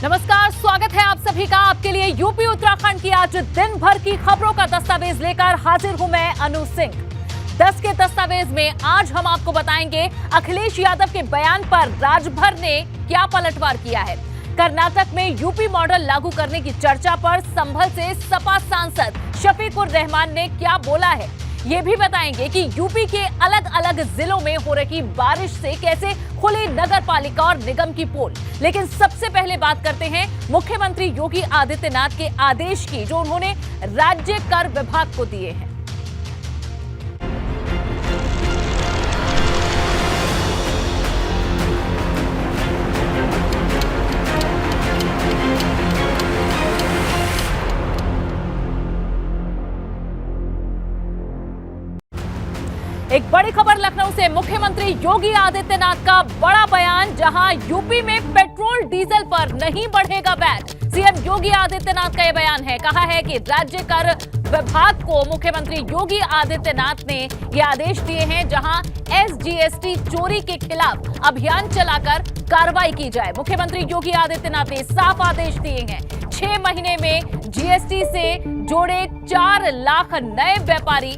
नमस्कार, स्वागत है आप सभी का। आपके लिए यूपी उत्तराखंड की आज दिन भर की खबरों का दस्तावेज लेकर हाजिर हूं मैं अनु सिंह। 10 के दस्तावेज में आज हम आपको बताएंगे अखिलेश यादव के बयान पर राजभर ने क्या पलटवार किया है। कर्नाटक में यूपी मॉडल लागू करने की चर्चा पर संभल से सपा सांसद शफीकुर रहमान ने क्या बोला है। ये भी बताएंगे कि यूपी के अलग अलग जिलों में हो रही बारिश से कैसे खुली नगर पालिका और निगम की पोल। लेकिन सबसे पहले बात करते हैं मुख्यमंत्री योगी आदित्यनाथ के आदेश की, जो उन्होंने राज्य कर विभाग को दिए हैं। एक बड़ी खबर लखनऊ से, मुख्यमंत्री योगी आदित्यनाथ का बड़ा बयान, जहां यूपी में पेट्रोल डीजल पर नहीं बढ़ेगा वैट। सीएम योगी आदित्यनाथ का यह बयान है। कहा है कि राज्य कर विभाग को मुख्यमंत्री योगी आदित्यनाथ ने ये आदेश दिए हैं, जहां एसजीएसटी चोरी के खिलाफ अभियान चलाकर कार्रवाई की जाए। मुख्यमंत्री योगी आदित्यनाथ ने साफ आदेश दिए हैं। 6 महीने में जीएसटी से जोड़े 4 लाख नए व्यापारी,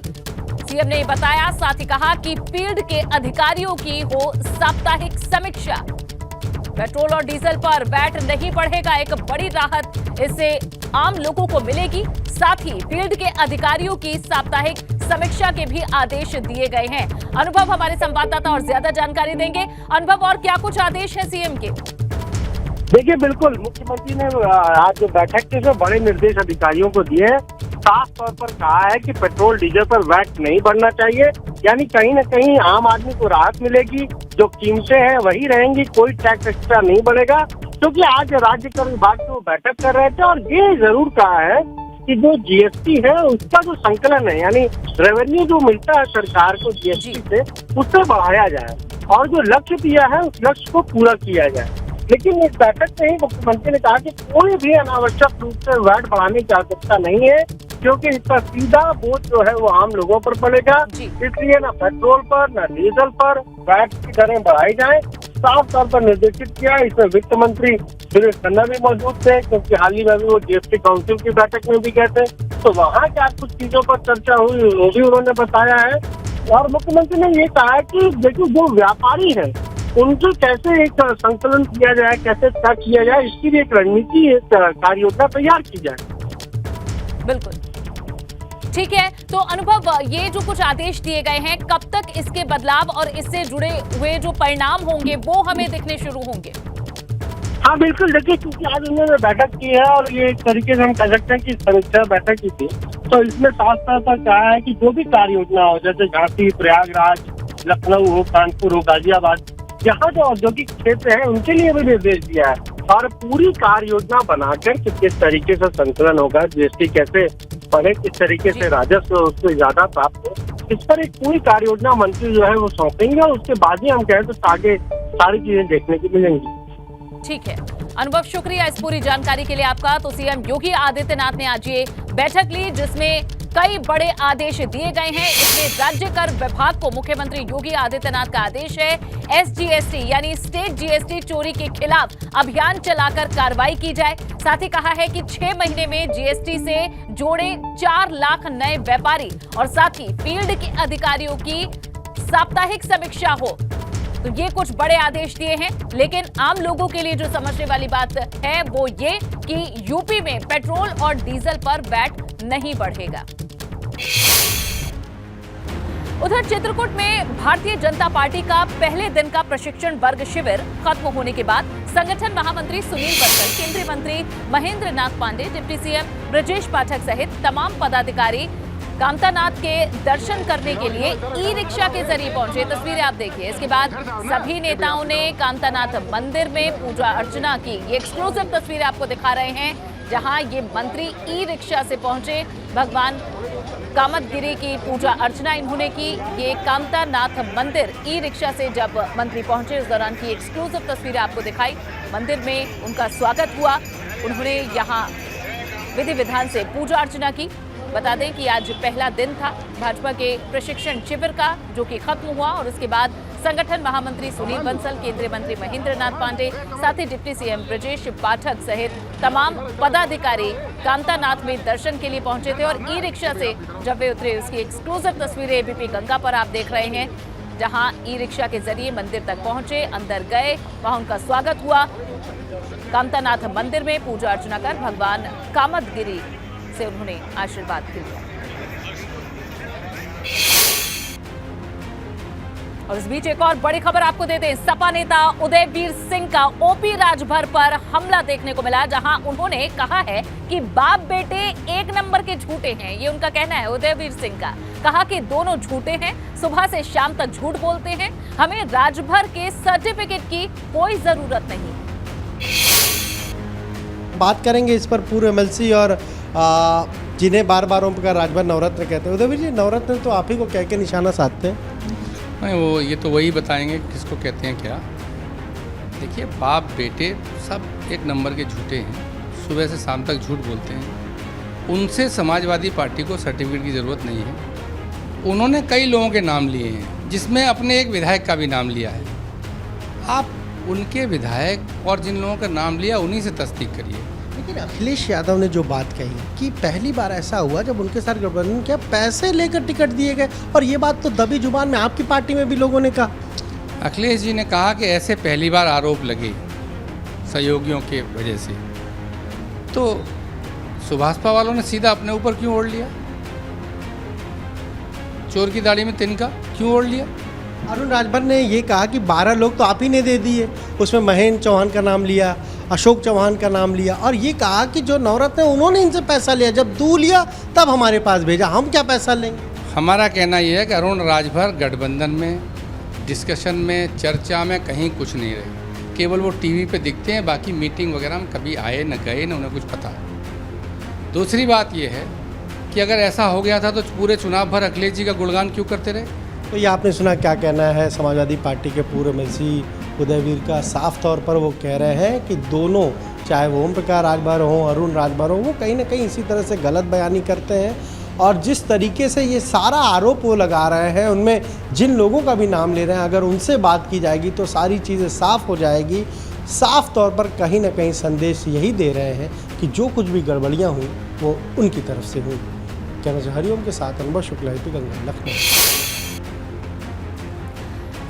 सीएम ने बताया। साथ ही कहा कि फील्ड के अधिकारियों की हो साप्ताहिक समीक्षा। पेट्रोल और डीजल पर वैट नहीं बढ़ेगा, एक बड़ी राहत इससे आम लोगों को मिलेगी। साथ ही फील्ड के अधिकारियों की साप्ताहिक समीक्षा के भी आदेश दिए गए हैं। अनुभव हमारे संवाददाता और ज्यादा जानकारी देंगे। अनुभव, और क्या कुछ आदेश है सीएम के? देखिए, बिल्कुल मुख्यमंत्री ने आज जो बैठक के जो बड़े निर्देश अधिकारियों को दिए हैं, साफ तौर पर कहा है कि पेट्रोल डीजल पर वैट नहीं बढ़ना चाहिए। यानी कहीं न कहीं आम आदमी को राहत मिलेगी, जो कीमतें हैं वही रहेंगी, कोई टैक्स एक्स्ट्रा नहीं बढ़ेगा। क्योंकि आज राज्य कर विभाग की वो बैठक कर रहे थे और ये जरूर कहा है कि जो जीएसटी है उसका जो संकलन है, यानी रेवेन्यू जो मिलता है सरकार को जीएसटी से, उससे बढ़ाया जाए और जो लक्ष्य दिया है उस लक्ष्य को पूरा किया जाए। लेकिन इस बैठक में ही मुख्यमंत्री ने कहा कि कोई भी अनावश्यक रूप से वैट बढ़ाने की आवश्यकता नहीं है, क्योंकि इसका सीधा बोझ जो है वो आम लोगों पर पड़ेगा। इसलिए न पेट्रोल पर न डीजल पर वैट की दरें बढ़ाई जाए, साफ तौर पर निर्देशित किया। इसमें वित्त मंत्री सुरेश खन्ना भी मौजूद थे, क्योंकि हाल ही में भी वो जीएसटी काउंसिल की बैठक में भी गए थे, तो वहाँ क्या कुछ चीजों पर चर्चा हुई वो भी उन्होंने बताया है। और मुख्यमंत्री ने ये कहा है कि देखिए, जो व्यापारी है उनसे कैसे एक संकलन किया जाए, कैसे तय किया जाए, इसकी भी एक रणनीति, एक कार्य योजना तैयार की जाए। बिल्कुल ठीक है। तो अनुभव, ये जो कुछ आदेश दिए गए हैं, कब तक इसके बदलाव और इससे जुड़े हुए जो परिणाम होंगे वो हमें दिखने शुरू होंगे? हाँ बिल्कुल, देखिए, क्योंकि आज उन्होंने बैठक की है और ये एक तरीके से हम कह सकते हैं कि समीक्षा बैठक की थी, तो इसमें साफ तौर पर कहा है कि जो भी कार्य योजना हो, जैसे झांसी, प्रयागराज, लखनऊ हो, कानपुर हो, गाजियाबाद, यहाँ जो औद्योगिक क्षेत्र है उनके लिए भी निर्देश दिया है और पूरी कार्य योजना बनाकर कि किस तरीके से संकलन होगा, जीएसटी कैसे बढ़े, किस तरीके से राजस्व उसको ज्यादा प्राप्त हो, इस पर एक पूरी कार्य योजना मंत्री जो है वो सौंपेंगे और उसके बाद ही हम कहें तो आगे सारी चीजें देखने को मिलेंगी। ठीक है अनुभव, शुक्रिया इस पूरी जानकारी के लिए आपका। तो सीएम योगी आदित्यनाथ ने आज ये बैठक ली, जिसमें कई बड़े आदेश दिए गए हैं। इसमें राज्य कर विभाग को मुख्यमंत्री योगी आदित्यनाथ का आदेश है, एसजीएसटी यानी स्टेट जीएसटी चोरी के खिलाफ अभियान चलाकर कार्रवाई की जाए। साथ ही कहा है कि 6 महीने में जीएसटी से जोड़े 4 लाख नए व्यापारी और साथ ही फील्ड के अधिकारियों की साप्ताहिक समीक्षा हो। तो ये कुछ बड़े आदेश दिए हैं, लेकिन आम लोगों के लिए जो समझने वाली बात है वो ये कि यूपी में पेट्रोल और डीजल पर वैट नहीं बढ़ेगा। उधर चित्रकूट में भारतीय जनता पार्टी का पहले दिन का प्रशिक्षण वर्ग शिविर खत्म होने के बाद संगठन महामंत्री सुनील बंसल, केंद्रीय मंत्री महेंद्र नाथ पांडे, डिप्टी सीएम ब्रजेश पाठक सहित तमाम पदाधिकारी कामतानाथ के दर्शन करने के लिए ई रिक्शा के जरिए पहुंचे। तस्वीरें आप देखिए। इसके बाद सभी नेताओं ने कामतानाथ मंदिर में पूजा अर्चना की। ये एक्सक्लूसिव तस्वीरें आपको दिखा रहे हैं, जहां ये मंत्री ई रिक्शा से पहुंचे। भगवान कामतगिरी की पूजा अर्चना इन्होंने की। ये कामतानाथ मंदिर ई रिक्शा से जब मंत्री पहुंचे, इस दौरान की एक्सक्लूसिव तस्वीरें आपको दिखाई। मंदिर में उनका स्वागत हुआ। उन्होंने यहाँ विधि विधान से पूजा अर्चना की। बता दें कि आज पहला दिन था भाजपा के प्रशिक्षण शिविर का, जो कि खत्म हुआ और उसके बाद संगठन महामंत्री सुनील बंसल, केंद्रीय मंत्री महेंद्र नाथ पांडे, साथ ही डिप्टी सीएम ब्रजेश पाठक सहित तमाम पदाधिकारी कामतानाथ में दर्शन के लिए पहुंचे थे। और ई रिक्शा से जब वे उतरे, उसकी एक्सक्लूसिव तस्वीरें एबीपी गंगा पर आप देख रहे हैं, जहां ई रिक्शा के जरिए मंदिर तक पहुंचे, अंदर गए, वहां उनका स्वागत हुआ। कामतानाथ मंदिर में पूजा अर्चना कर भगवान कामदगिरी से उन्होंने आशीर्वाद भी लिया। और इस बीच एक और बड़ी खबर आपको देते हैं। सपा नेता उदयवीर सिंह का ओपी राजभर पर हमला देखने को मिला, जहां उन्होंने कहा है कि बाप बेटे एक नंबर के झूठे हैं। ये उनका कहना है उदयवीर सिंह का। कहा कि दोनों झूठे हैं, सुबह से शाम तक झूठ बोलते हैं, हमें राजभर के सर्टिफिकेट की कोई जरूरत नहीं। बात करेंगे इस पर पूर्व एमएलसी और जिन्हें बार बार ओम प्रकाश राजभर नवरत्न कहते हैं। उदयवीर जी, नवरत्न तो आप ही को कह के निशाना साधते हैं। नहीं, वो ये तो वही बताएंगे किसको कहते हैं क्या। देखिए, बाप बेटे सब एक नंबर के झूठे हैं, सुबह से शाम तक झूठ बोलते हैं। उनसे समाजवादी पार्टी को सर्टिफिकेट की ज़रूरत नहीं है। उन्होंने कई लोगों के नाम लिए हैं, जिसमें अपने एक विधायक का भी नाम लिया है। आप उनके विधायक और जिन लोगों का नाम लिया उन्हीं से तस्दीक करिए। लेकिन अखिलेश यादव ने जो बात कही कि पहली बार ऐसा हुआ जब उनके साथ गठबंधन किया, पैसे लेकर टिकट दिए गए, और ये बात तो दबी जुबान में आपकी पार्टी में भी लोगों ने कहा। अखिलेश जी ने कहा कि ऐसे पहली बार आरोप लगे सहयोगियों के वजह से, तो सुभाषपा वालों ने सीधा अपने ऊपर क्यों ओढ़ लिया? चोर की दाढ़ी में तिनका क्यों ओढ़ लिया? अरुण राजभर ने ये कहा कि 12 लोग तो आप ही ने दे दिए, उसमें महेंद्र चौहान का नाम लिया, अशोक चौहान का नाम लिया, और ये कहा कि जो नवरत्न है उन्होंने इनसे पैसा लिया, जब दूर लिया तब हमारे पास भेजा, हम क्या पैसा लेंगे? हमारा कहना यह है कि अरुण राजभर गठबंधन में, डिस्कशन में, चर्चा में कहीं कुछ नहीं रहे। केवल वो टीवी पे दिखते हैं, बाकी मीटिंग वगैरह में कभी आए न गए, न उन्हें कुछ पता। दूसरी बात यह है कि अगर ऐसा हो गया था तो पूरे चुनाव भर अखिलेश जी का गुणगान क्यों करते रहे? तो ये आपने सुना क्या कहना है समाजवादी पार्टी के पूर्व एमएलसी उदयवीर का। साफ तौर पर वो कह रहे हैं कि दोनों, चाहे वो ओम प्रकाश राजभर हो, अरुण राजभर हो, वो कहीं ना कहीं इसी तरह से गलत बयानी करते हैं। और जिस तरीके से ये सारा आरोप वो लगा रहे हैं, उनमें जिन लोगों का भी नाम ले रहे हैं, अगर उनसे बात की जाएगी तो सारी चीज़ें साफ हो जाएगी। साफ तौर पर कहीं ना कहीं संदेश यही दे रहे हैं कि जो कुछ भी गड़बड़ियाँ हुई वो उनकी तरफ से हुई। कैमरा हरिओम के साथ अनुभव शुक्ला, एबीपी गंगा, लखनऊ।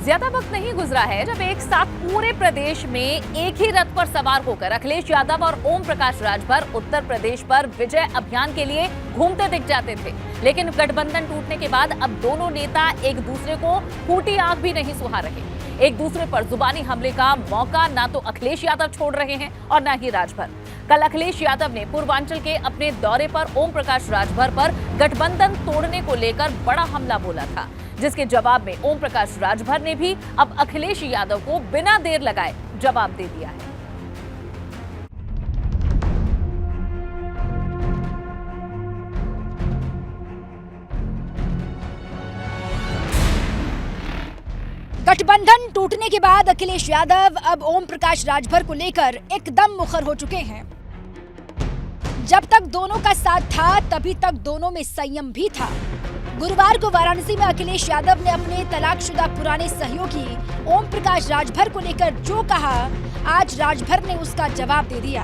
ज्यादा वक्त नहीं गुजरा है जब एक साथ पूरे प्रदेश में एक ही रथ पर सवार होकर अखिलेश यादव और ओम प्रकाश राजभर उत्तर प्रदेश पर विजय अभियान के लिए घूमते दिख जाते थे। लेकिन गठबंधन टूटने के बाद अब दोनों नेता एक दूसरे को फूटी आंख भी नहीं सुहा रहे। एक दूसरे पर जुबानी हमले का मौका ना तो अखिलेश यादव छोड़ रहे हैं और ना ही राजभर। कल अखिलेश यादव ने पूर्वांचल के अपने दौरे पर ओम प्रकाश राजभर पर गठबंधन तोड़ने को लेकर बड़ा हमला बोला था, जिसके जवाब में ओम प्रकाश राजभर ने भी अब अखिलेश यादव को बिना देर लगाए जवाब दे दिया है। गठबंधन टूटने के बाद अखिलेश यादव अब ओम प्रकाश राजभर को लेकर एकदम मुखर हो चुके हैं। जब तक दोनों का साथ था तभी तक दोनों में संयम भी था। गुरुवार को वाराणसी में अखिलेश यादव ने अपने तलाकशुदा पुराने सहयोगी ओम प्रकाश राजभर को लेकर जो कहा, आज राजभर ने उसका जवाब दे दिया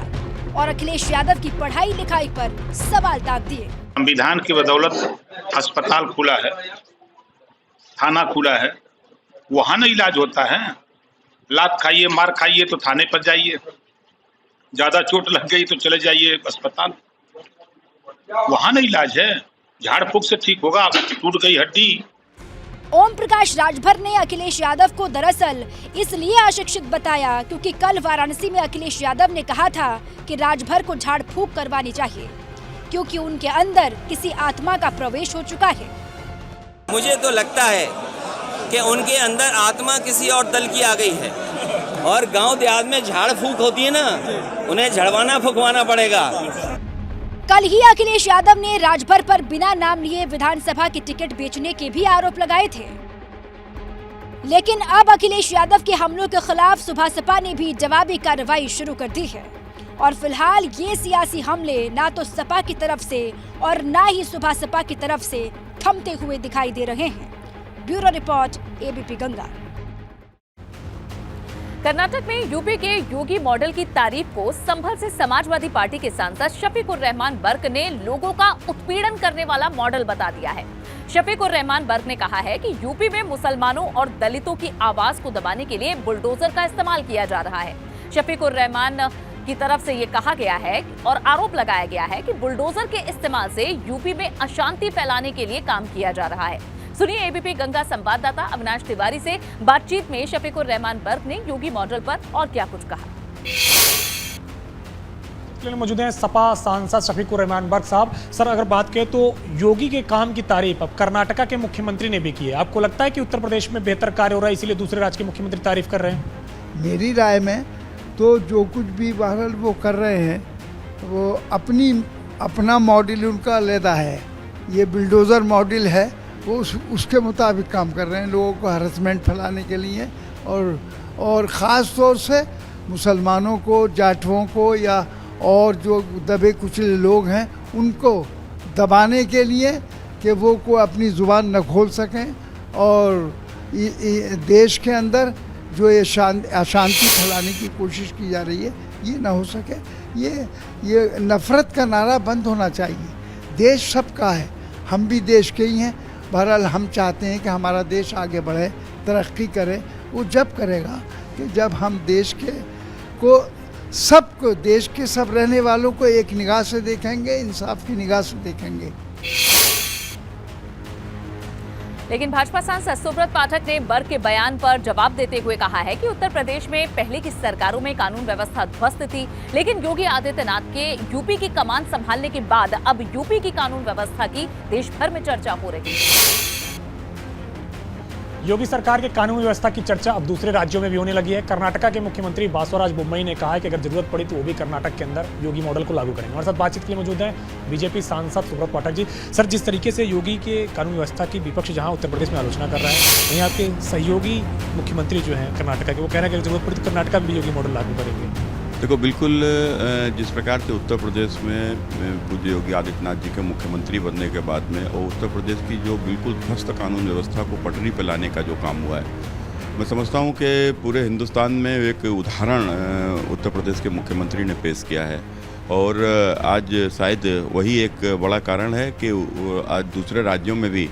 और अखिलेश यादव की पढ़ाई लिखाई पर सवाल दाग दिए। संविधान की बदौलत अस्पताल खुला है, थाना खुला है, वहाँ न इलाज होता है। लात खाइए, मार खाइए तो थाने पर जाइए, ज्यादा चोट लग गई तो चले जाइए अस्पताल, वहाँ न इलाज है। झाड़ फूक से ठीक होगा, टूट गई हड्डी। ओम प्रकाश राजभर ने अखिलेश यादव को दरअसल इसलिए अशिक्षित बताया क्योंकि कल वाराणसी में अखिलेश यादव ने कहा था कि राजभर को झाड़ फूक करवानी चाहिए क्योंकि उनके अंदर किसी आत्मा का प्रवेश हो चुका है। मुझे तो लगता है कि उनके अंदर आत्मा किसी और दल की आ गई है और गांव देहात में झाड़ फूक होती है ना, उन्हें झड़वाना फुकवाना पड़ेगा। कल ही अखिलेश यादव ने राजभर पर बिना नाम लिए विधानसभा की टिकट बेचने के भी आरोप लगाए थे, लेकिन अब अखिलेश यादव के हमलों के खिलाफ सुभासपा ने भी जवाबी कार्रवाई शुरू कर दी है और फिलहाल ये सियासी हमले ना तो सपा की तरफ से और ना ही सुभासपा की तरफ से थमते हुए दिखाई दे रहे हैं। Bureau report, ABP Ganga. Karnataka में यूपी के योगी मॉडल की तारीफ को संभल से समाजवादी पार्टी के सांसद शफीकुर रहमान बर्क ने लोगों का उत्पीड़न करने वाला मॉडल बता दिया है। शफीकुर रहमान बर्क ने कहा है कि यूपी में मुसलमानों और दलितों की आवाज को दबाने के लिए बुलडोजर का इस्तेमाल किया जा रहा है। शफीकुर रहमान की तरफ से ये कहा गया है और आरोप लगाया गया है कि बुलडोजर के इस्तेमाल से यूपी में अशांति फैलाने के लिए काम किया जा रहा है। सुनिए एबीपी गंगा संवाददाता अविनाश तिवारी से बातचीत में शफीकुर रहमान बर्क ने योगी मॉडल पर और क्या कुछ कहा। मौजूद हैं सपा सांसद शफीकुर रहमान बर्क साहब। सर, अगर बात करें तो योगी के काम की तारीफ अब कर्नाटका के मुख्यमंत्री ने भी की है। आपको लगता है कि उत्तर प्रदेश में बेहतर कार्य हो रहा है, इसीलिए दूसरे राज्य के मुख्यमंत्री तारीफ कर रहे हैं? मेरी राय में तो जो कुछ भी बहरहाल वो कर रहे हैं वो अपना मॉडल उनका अलग है। ये बुलडोज़र मॉडल है, वो उसके मुताबिक काम कर रहे हैं लोगों को हरासमेंट फैलाने के लिए और ख़ास तौर से मुसलमानों को, जाटवों को या और जो दबे कुचले लोग हैं उनको दबाने के लिए कि वो को अपनी ज़ुबान न खोल सकें और देश के अंदर जो ये अशांति फैलाने की कोशिश की जा रही है ये ना हो सके। ये नफ़रत का नारा बंद होना चाहिए। देश सबका है, हम भी देश के ही हैं। बहरहाल हम चाहते हैं कि हमारा देश आगे बढ़े, तरक्की करे। वो जब करेगा कि जब हम देश सबको देश के सब रहने वालों को एक निगाह से देखेंगे, इंसाफ की निगाह से देखेंगे। लेकिन भाजपा सांसद सुब्रत पाठक ने बर्क के बयान पर जवाब देते हुए कहा है कि उत्तर प्रदेश में पहले की सरकारों में कानून व्यवस्था ध्वस्त थी, लेकिन योगी आदित्यनाथ के यूपी की कमान संभालने के बाद अब यूपी की कानून व्यवस्था की देश भर में चर्चा हो रही है। योगी सरकार के कानून व्यवस्था की चर्चा अब दूसरे राज्यों में भी होने लगी है। कर्नाटका के मुख्यमंत्री बासवराज बोम्मई ने कहा है कि अगर जरूरत पड़ी तो वो भी कर्नाटक के अंदर योगी मॉडल को लागू करेंगे। हमारे साथ बातचीत के लिए मौजूद हैं बीजेपी सांसद सुब्रत पाठक जी। सर, जिस तरीके से योगी के कानून व्यवस्था की विपक्ष जहां उत्तर प्रदेश में आलोचना कर रहा है, वहीं आपके सहयोगी मुख्यमंत्री जो हैं कर्नाटका के, वो कह रहे हैं कि जरूरत पड़ी तो कर्नाटका में भी योगी मॉडल लागू करेंगे। देखो, बिल्कुल जिस प्रकार से उत्तर प्रदेश में पूज्य योगी आदित्यनाथ जी के मुख्यमंत्री बनने के बाद में और उत्तर प्रदेश की जो बिल्कुल ध्वस्त कानून व्यवस्था को पटरी पर लाने का जो काम हुआ है, मैं समझता हूँ कि पूरे हिंदुस्तान में एक उदाहरण उत्तर प्रदेश के मुख्यमंत्री ने पेश किया है और आज शायद वही एक बड़ा कारण है कि आज दूसरे राज्यों में भी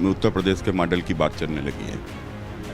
उत्तर प्रदेश के मॉडल की बात चलने लगी है।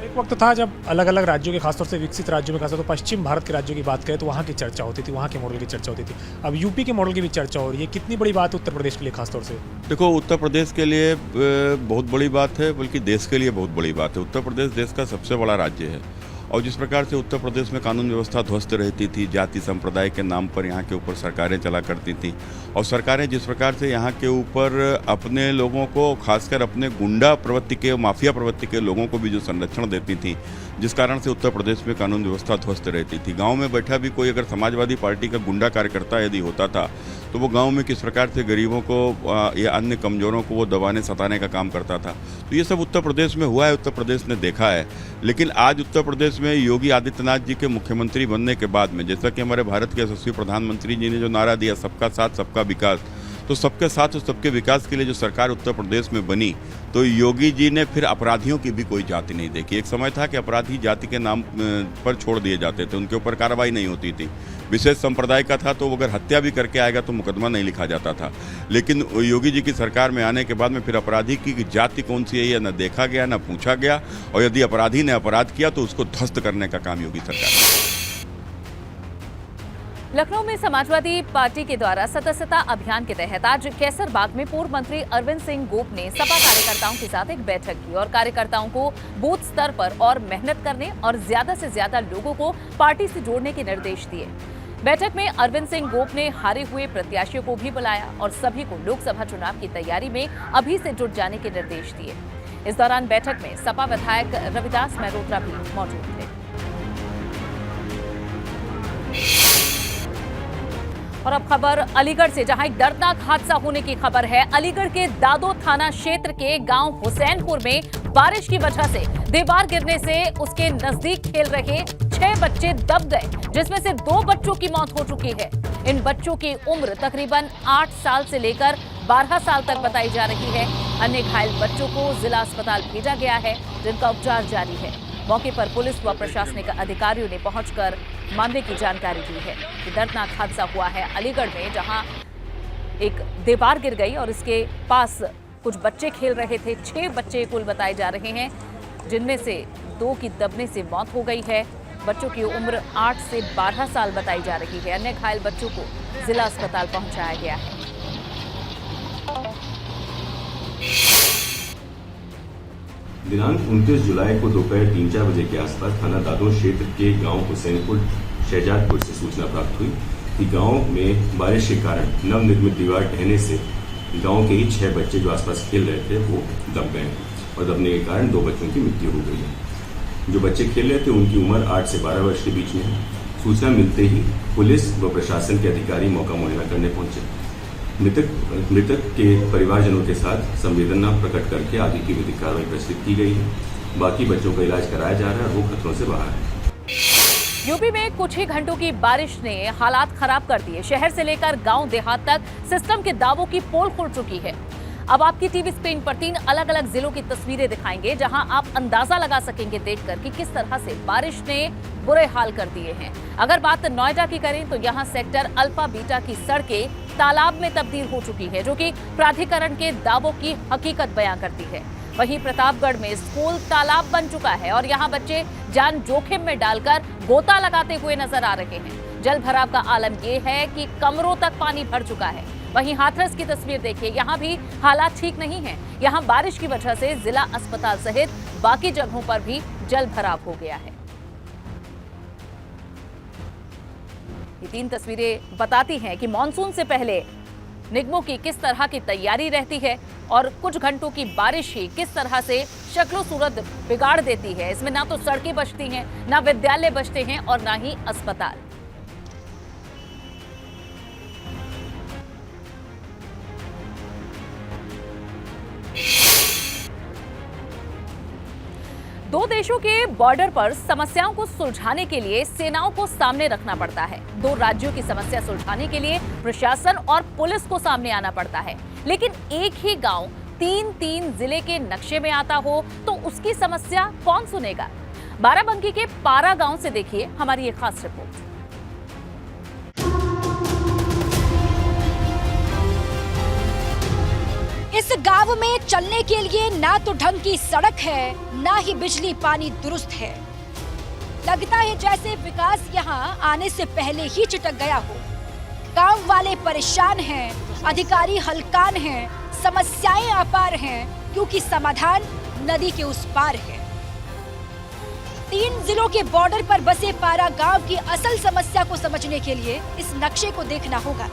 एक वक्त था जब अलग अलग राज्यों के, खासतौर से विकसित राज्यों में, खासतौर पश्चिम भारत के राज्यों की बात करें तो वहाँ की चर्चा होती थी, वहाँ के मॉडल की चर्चा होती थी। अब यूपी के मॉडल की भी चर्चा हो रही है। कितनी बड़ी बात है उत्तर प्रदेश के लिए खासतौर से? देखो, उत्तर प्रदेश के लिए बहुत बड़ी बात है, बल्कि देश के लिए बहुत बड़ी बात है। उत्तर प्रदेश देश का सबसे बड़ा राज्य है और जिस प्रकार से उत्तर प्रदेश में कानून व्यवस्था ध्वस्त रहती थी, जाति संप्रदाय के नाम पर यहाँ के ऊपर सरकारें चला करती थी और सरकारें जिस प्रकार से यहाँ के ऊपर अपने लोगों को, खासकर अपने गुंडा प्रवृत्ति के, माफिया प्रवृत्ति के लोगों को भी जो संरक्षण देती थी, जिस कारण से उत्तर प्रदेश में कानून व्यवस्था ध्वस्त रहती थी। गांव में बैठा भी कोई अगर समाजवादी पार्टी का गुंडा कार्यकर्ता यदि होता था तो वो गांव में किस प्रकार से गरीबों को या अन्य कमज़ोरों को वो दबाने सताने का काम करता था। तो ये सब उत्तर प्रदेश में हुआ है, उत्तर प्रदेश ने देखा है। लेकिन आज उत्तर प्रदेश में योगी आदित्यनाथ जी के मुख्यमंत्री बनने के बाद में, जैसा कि हमारे भारत के यशस्वी प्रधानमंत्री जी ने जो नारा दिया, सबका साथ सबका विकास, तो सबके साथ और सबके विकास के लिए जो सरकार उत्तर प्रदेश में बनी, तो योगी जी ने फिर अपराधियों की भी कोई जाति नहीं देखी। एक समय था कि अपराधी जाति के नाम पर छोड़ दिए जाते थे, उनके ऊपर कार्रवाई नहीं होती थी। विशेष संप्रदाय का था तो अगर हत्या भी करके आएगा तो मुकदमा नहीं लिखा जाता था। लेकिन योगी जी की सरकार में आने के बाद में फिर अपराधी की जाति कौन सी है यह न देखा गया, न पूछा गया, और यदि अपराधी ने अपराध किया तो उसको ध्वस्त करने का काम योगी सरकार ने। लखनऊ में समाजवादी पार्टी के द्वारा सदस्यता अभियान के तहत आज कैसरबाग में पूर्व मंत्री अरविंद सिंह गोप ने सपा कार्यकर्ताओं के साथ एक बैठक की और कार्यकर्ताओं को बूथ स्तर पर और मेहनत करने और ज्यादा से ज्यादा लोगों को पार्टी से जोड़ने के निर्देश दिए। बैठक में अरविंद सिंह गोप ने हारे हुए प्रत्याशियों को भी बुलाया और सभी को लोकसभा चुनाव की तैयारी में अभी से जुट जाने के निर्देश दिए। इस दौरान बैठक में सपा विधायक रविदास मेहरोत्रा भी मौजूद थे। और अब खबर अलीगढ़ से, जहां एक दर्दनाक हादसा होने की खबर है। अलीगढ़ के दादो थाना क्षेत्र के गांव हुसैनपुर में बारिश की वजह से दीवार गिरने से उसके नजदीक खेल रहे 6 बच्चे दब गए, जिसमें से 2 बच्चों की मौत हो चुकी है। इन बच्चों की उम्र तकरीबन 8 साल से लेकर 12 साल तक बताई जा रही है। अन्य घायल बच्चों को जिला अस्पताल भेजा गया है, जिनका उपचार जारी है। मौके पर पुलिस व प्रशासनिक अधिकारियों ने पहुंचकर मामले की जानकारी दी है। ये दर्दनाक हादसा हुआ है अलीगढ़ में, जहां एक दीवार गिर गई और इसके पास कुछ बच्चे खेल रहे थे। 6 बच्चे कुल बताए जा रहे हैं, जिनमें से 2 की दबने से मौत हो गई है। बच्चों की उम्र 8 से 12 साल बताई जा रही है। अन्य घायल बच्चों को जिला अस्पताल पहुंचाया गया है। दिनांक 29 जुलाई को दोपहर 3-4 बजे के आसपास थाना दादों क्षेत्र के गांव हुसैनपुर शहजादपुर से सूचना प्राप्त हुई कि गांव में बारिश के कारण नवनिर्मित दीवार ढहने से गांव के ही 6 बच्चे जो आसपास खेल रहे थे वो दब गए और दबने के कारण 2 बच्चों की मृत्यु हो गई है। जो बच्चे खेल रहे थे उनकी उम्र 8 से 12 वर्ष के बीच में है। सूचना मिलते ही पुलिस व प्रशासन के अधिकारी मौका मुआयना करने पहुंचे। मृतक के परिवारजनों के साथ संवेदना प्रकट करके आगे की विधिक कार्रवाई प्रस्तुत की गई है। बाकी बच्चों का इलाज कराया जा रहा है, वो खतरों से बाहर है। यूपी में कुछ ही घंटों की बारिश ने हालात खराब कर दिए। शहर से लेकर गांव देहात तक सिस्टम के दावों की पोल खुल चुकी है। अब आपकी टीवी स्क्रीन पर 3 अलग अलग जिलों की तस्वीरें दिखाएंगे, जहां आप अंदाजा लगा सकेंगे देखकर कि किस तरह से बारिश ने बुरे हाल कर दिए हैं। अगर बात नोएडा की करें तो यहां सेक्टर अल्फा बीटा की सड़कें तालाब में तब्दील हो चुकी है, जो कि प्राधिकरण के दावों की हकीकत बयां करती है। वहीं प्रतापगढ़ में स्कूल तालाब बन चुका है और यहां बच्चे जान जोखिम में डालकर गोता लगाते हुए नजर आ रहे हैं। जल भराव का आलम यह है कि कमरों तक पानी भर चुका है। वहीं हाथरस की तस्वीर देखिए, यहां भी हालात ठीक नहीं है। यहां बारिश की वजह से जिला अस्पताल सहित बाकी जगहों पर भी जल भराव हो गया है। ये 3 तस्वीरें बताती हैं कि मॉनसून से पहले निगमों की किस तरह की तैयारी रहती है और कुछ घंटों की बारिश ही किस तरह से शक्लो सूरत बिगाड़ देती है। इसमें ना तो सड़कें बचती हैं, ना विद्यालय बचते हैं और ना ही अस्पताल। दो देशों के बॉर्डर पर समस्याओं को सुलझाने के लिए सेनाओं को सामने रखना पड़ता है। 2 राज्यों की समस्या सुलझाने के लिए प्रशासन और पुलिस को सामने आना पड़ता है। लेकिन एक ही गांव 3 जिले के नक्शे में आता हो तो उसकी समस्या कौन सुनेगा? बाराबंकी के पारा गांव से देखिए हमारी ये खास रिपोर्ट। इस गांव में चलने के लिए ना तो ढंग की सड़क है, ना ही बिजली पानी दुरुस्त है। लगता है जैसे विकास यहाँ आने से पहले ही चिटक गया हो। गांव वाले परेशान हैं, अधिकारी हलकान हैं, समस्याएं अपार हैं, क्योंकि समाधान नदी के उस पार है। 3 जिलों के बॉर्डर पर बसे पारा गांव की असल समस्या को समझने के लिए इस नक्शे को देखना होगा।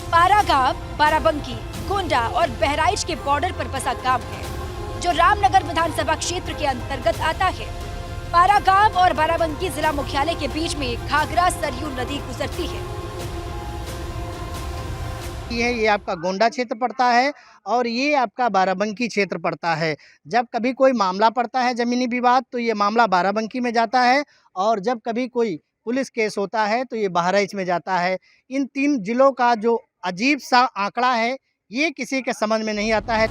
पारा गांव बाराबंकी, गोंडा और बहराइच के बॉर्डर पर बसा गांव है, जो रामनगर विधानसभा क्षेत्र के अंतर्गत आता है। पारा गांव और बाराबंकी जिला मुख्यालय के बीच में घाघरा सरयू नदी गुजरती है। ये आपका गोंडा क्षेत्र पड़ता है और ये आपका बाराबंकी क्षेत्र पड़ता है। जब कभी कोई मामला पड़ता है जमीनी विवाद तो ये मामला बाराबंकी में जाता है, और जब कभी कोई पुलिस केस होता है तो ये बहराइच में जाता है। इन 3 जिलों का जो अजीब सा आंकड़ा है ये किसी के समझ में नहीं आता है।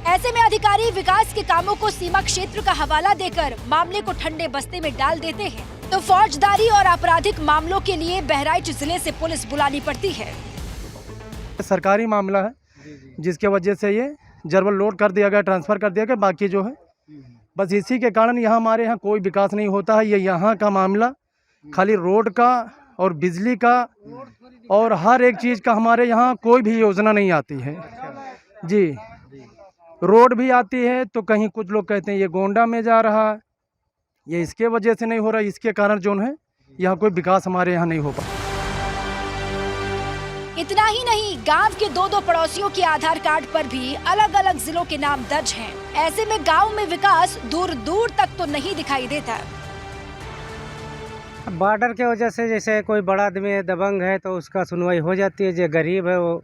ऐसे में अधिकारी विकास के कामों को सीमा क्षेत्र का हवाला देकर मामले को ठंडे बस्ते में डाल देते हैं, तो फौजदारी और आपराधिक मामलों के लिए बहराइच जिले से पुलिस बुलानी पड़ती है। सरकारी मामला है जिसके वजह से ये जर्बल लोड कर दिया गया, ट्रांसफर कर दिया गया। बाकी जो है बस इसी के कारण यहाँ हमारे यहाँ कोई विकास नहीं होता है। ये यहाँ का मामला खाली रोड का और बिजली का और हर एक चीज़ का हमारे यहाँ कोई भी योजना नहीं आती है जी। रोड भी आती है तो कहीं कुछ लोग कहते हैं ये गोंडा में जा रहा है, ये इसके वजह से नहीं हो रहा। इसके कारण जो है यहाँ कोई विकास हमारे यहाँ नहीं हो पा। इतना ही नहीं, गांव के 2 पड़ोसियों के आधार कार्ड पर भी अलग अलग जिलों के नाम दर्ज हैं। ऐसे में गांव में विकास दूर दूर तक तो नहीं दिखाई देता। बॉर्डर के वजह से जैसे कोई बड़ा आदमी है, दबंग है, तो उसका सुनवाई हो जाती है। जो गरीब है वो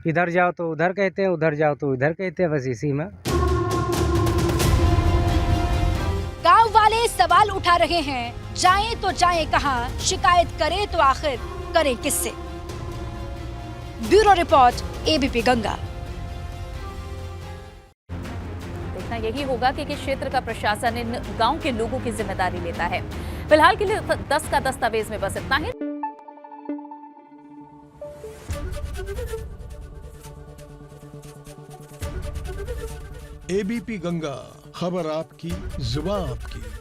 इधर जाओ तो उधर कहते हैं, उधर जाओ तो इधर कहते हैं, बस इसी में। गांव वाले सवाल उठा रहे हैं, जाएं तो जाएं कहां, शिकायत करें तो आखिर करें किससे? Bureau report, ABP Ganga. देखना यही होगा कि किस क्षेत्र का प्रशासन इन गांव के लोगों की जिम्मेदारी लेता है। फिलहाल के लिए 10 का दस्तावेज में बस इतना ही। एबीपी गंगा, खबर आपकी, जुबान आपकी।